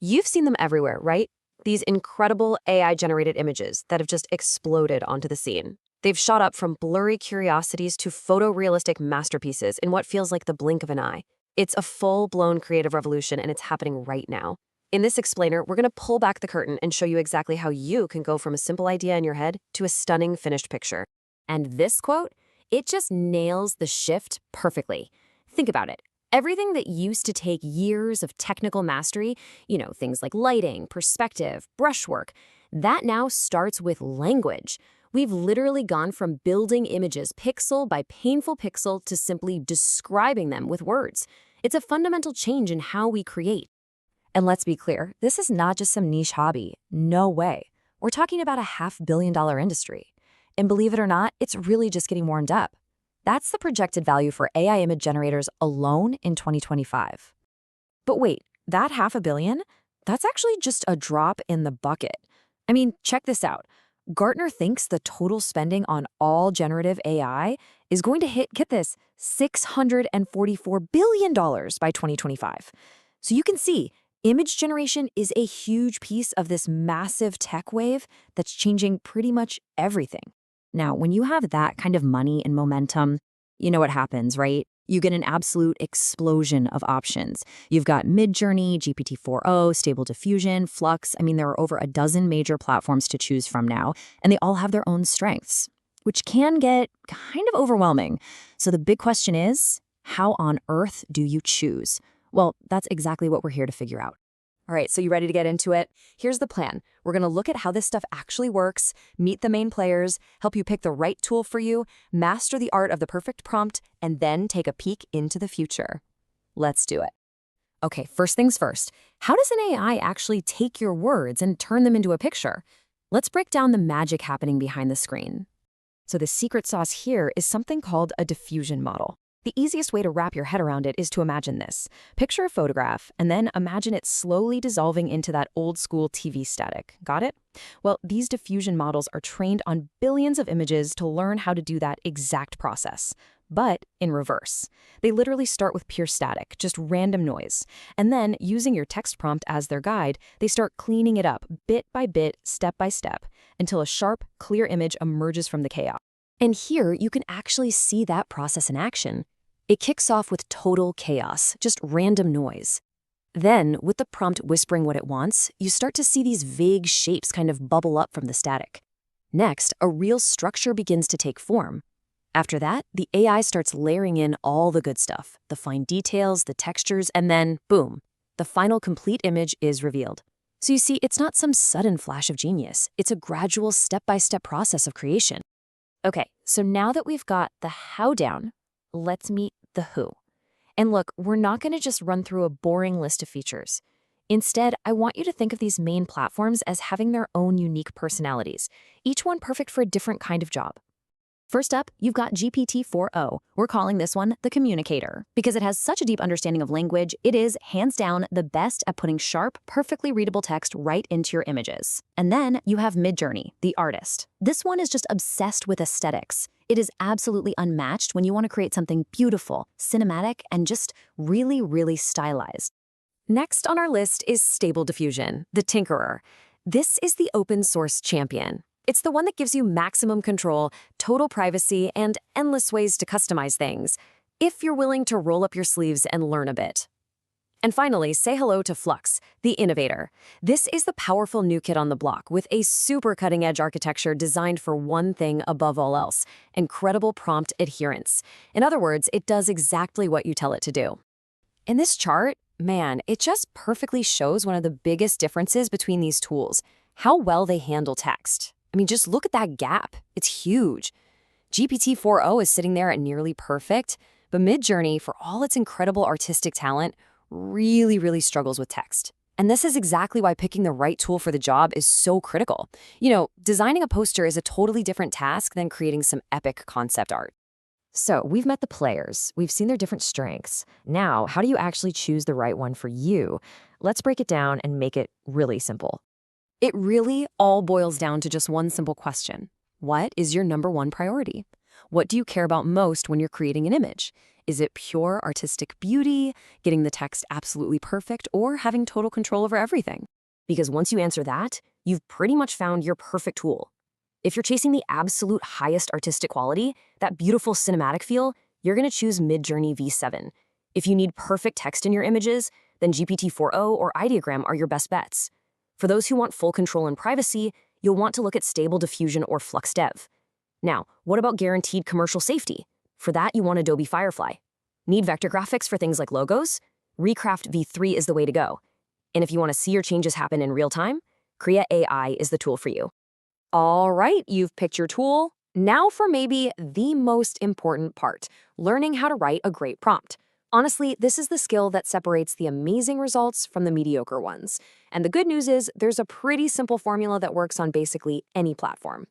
You've seen them everywhere, right? These incredible AI-generated images that have just exploded onto the scene. They've shot up from blurry curiosities to photorealistic masterpieces in what feels like the blink of an eye. It's a full-blown creative revolution, and it's happening right now. In this explainer, we're going to pull back the curtain and show you exactly how you can go from a simple idea in your head to a stunning finished picture. And this quote, it just nails the shift perfectly. Think about it. Everything that used to take years of technical mastery, things like lighting, perspective, brushwork, that now starts with language. We've literally gone from building images pixel by painful pixel to simply describing them with words. It's a fundamental change in how we create. And let's be clear, this is not just some niche hobby. No way. We're talking about a $500 million industry. And believe it or not, it's really just getting warmed up. That's the projected value for AI image generators alone in 2025. But wait, that $500 million? That's actually just a drop in the bucket. I mean, check this out. Gartner thinks the total spending on all generative AI is going to hit, get this, $644 billion by 2025. So you can see, image generation is a huge piece of this massive tech wave that's changing pretty much everything. Now, when you have that kind of money and momentum, you know what happens, right? You get an absolute explosion of options. You've got Midjourney, GPT-4o, Stable Diffusion, Flux. I mean, there are over a dozen major platforms to choose from now, and they all have their own strengths, which can get kind of overwhelming. So the big question is, how on earth do you choose? Well, that's exactly what we're here to figure out. All right, so you ready to get into it? Here's the plan. We're going to look at how this stuff actually works, meet the main players, help you pick the right tool for you, master the art of the perfect prompt, and then take a peek into the future. Let's do it. Okay, first things first. How does an AI actually take your words and turn them into a picture? Let's break down the magic happening behind the screen. So the secret sauce here is something called a diffusion model. The easiest way to wrap your head around it is to imagine this. Picture a photograph, and then imagine it slowly dissolving into that old-school TV static. Got it? Well, these diffusion models are trained on billions of images to learn how to do that exact process, but in reverse. They literally start with pure static, just random noise. And then, using your text prompt as their guide, they start cleaning it up bit by bit, step by step, until a sharp, clear image emerges from the chaos. And here, you can actually see that process in action. It kicks off with total chaos, just random noise. Then, with the prompt whispering what it wants, you start to see these vague shapes kind of bubble up from the static. Next, a real structure begins to take form. After that, the AI starts layering in all the good stuff, the fine details, the textures, and then, boom, the final complete image is revealed. So you see, it's not some sudden flash of genius. It's a gradual step-by-step process of creation. Okay, so now that we've got the how down, let's meet the who. And look, we're not going to just run through a boring list of features. Instead, I want you to think of these main platforms as having their own unique personalities, each one perfect for a different kind of job. First up, you've got GPT-4o. We're calling this one the communicator. Because it has such a deep understanding of language, it is, hands down, the best at putting sharp, perfectly readable text right into your images. And then you have Midjourney, the artist. This one is just obsessed with aesthetics. It is absolutely unmatched when you want to create something beautiful, cinematic, and just really, really stylized. Next on our list is Stable Diffusion, the tinkerer. This is the open source champion. It's the one that gives you maximum control, total privacy, and endless ways to customize things, if you're willing to roll up your sleeves and learn a bit. And finally, say hello to Flux, the innovator. This is the powerful new kid on the block with a super cutting-edge architecture designed for one thing above all else: incredible prompt adherence. In other words, it does exactly what you tell it to do. In this chart, man, it just perfectly shows one of the biggest differences between these tools: how well they handle text. I mean, just look at that gap. It's huge. GPT-4o is sitting there at nearly perfect, but Midjourney, for all its incredible artistic talent, really, really struggles with text. And this is exactly why picking the right tool for the job is so critical. Designing a poster is a totally different task than creating some epic concept art. So we've met the players, we've seen their different strengths. Now, how do you actually choose the right one for you? Let's break it down and make it really simple. It really all boils down to just one simple question. What is your number one priority? What do you care about most when you're creating an image? Is it pure artistic beauty, getting the text absolutely perfect, or having total control over everything? Because once you answer that, you've pretty much found your perfect tool. If you're chasing the absolute highest artistic quality, that beautiful cinematic feel, you're going to choose Midjourney V7. If you need perfect text in your images, then GPT-4o or Ideogram are your best bets. For those who want full control and privacy, you'll want to look at Stable Diffusion or Flux Dev. Now, what about guaranteed commercial safety? For that, you want Adobe Firefly. Need vector graphics for things like logos? Recraft V3 is the way to go. And if you want to see your changes happen in real time, Krea AI is the tool for you. All right, you've picked your tool. Now for maybe the most important part, learning how to write a great prompt. Honestly, this is the skill that separates the amazing results from the mediocre ones. And the good news is there's a pretty simple formula that works on basically any platform.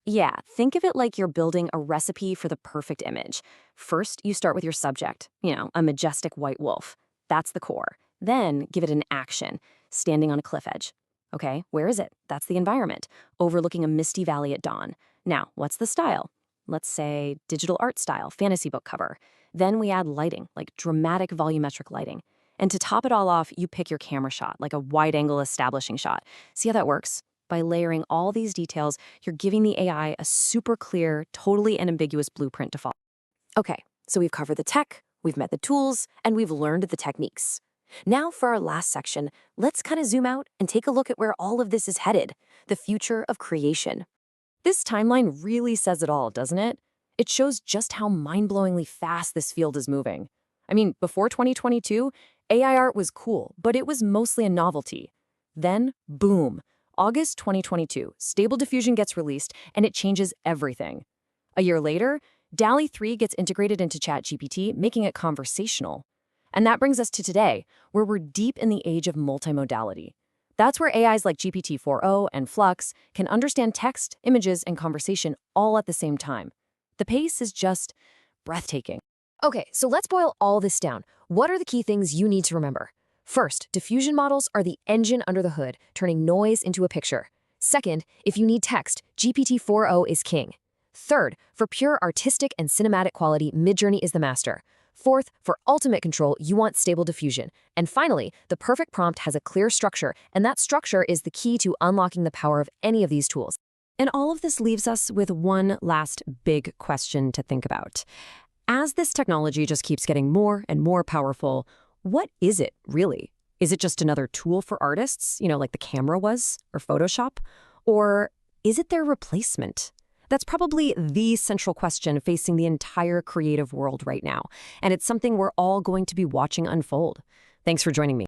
Yeah, think of it like you're building a recipe for the perfect image. First, you start with your subject, a majestic white wolf. That's the core. Then give it an action, standing on a cliff edge. Okay, where is it? That's the environment, overlooking a misty valley at dawn. Now, what's the style? Let's say digital art style, fantasy book cover. Then we add lighting, like dramatic volumetric lighting. And to top it all off, you pick your camera shot, like a wide-angle establishing shot. See how that works? By layering all these details, you're giving the AI a super clear, totally unambiguous blueprint to follow. Okay, so we've covered the tech, we've met the tools, and we've learned the techniques. Now for our last section, let's kind of zoom out and take a look at where all of this is headed, the future of creation. This timeline really says it all, doesn't it? It shows just how mind-blowingly fast this field is moving. I mean, before 2022, AI art was cool, but it was mostly a novelty. Then, boom, August 2022, Stable Diffusion gets released, and it changes everything. A year later, DALL-E 3 gets integrated into ChatGPT, making it conversational. And that brings us to today, where we're deep in the age of multimodality. That's where AIs like GPT-4o and Flux can understand text, images, and conversation all at the same time. The pace is just breathtaking. Okay, so let's boil all this down. What are the key things you need to remember? First, diffusion models are the engine under the hood, turning noise into a picture. Second, if you need text, GPT-4o is king. Third, for pure artistic and cinematic quality, Midjourney is the master. Fourth, for ultimate control, you want Stable Diffusion. And finally, the perfect prompt has a clear structure, and that structure is the key to unlocking the power of any of these tools. And all of this leaves us with one last big question to think about. As this technology just keeps getting more and more powerful, what is it really? Is it just another tool for artists, like the camera was, or Photoshop? Or is it their replacement? That's probably the central question facing the entire creative world right now, and it's something we're all going to be watching unfold. Thanks for joining me.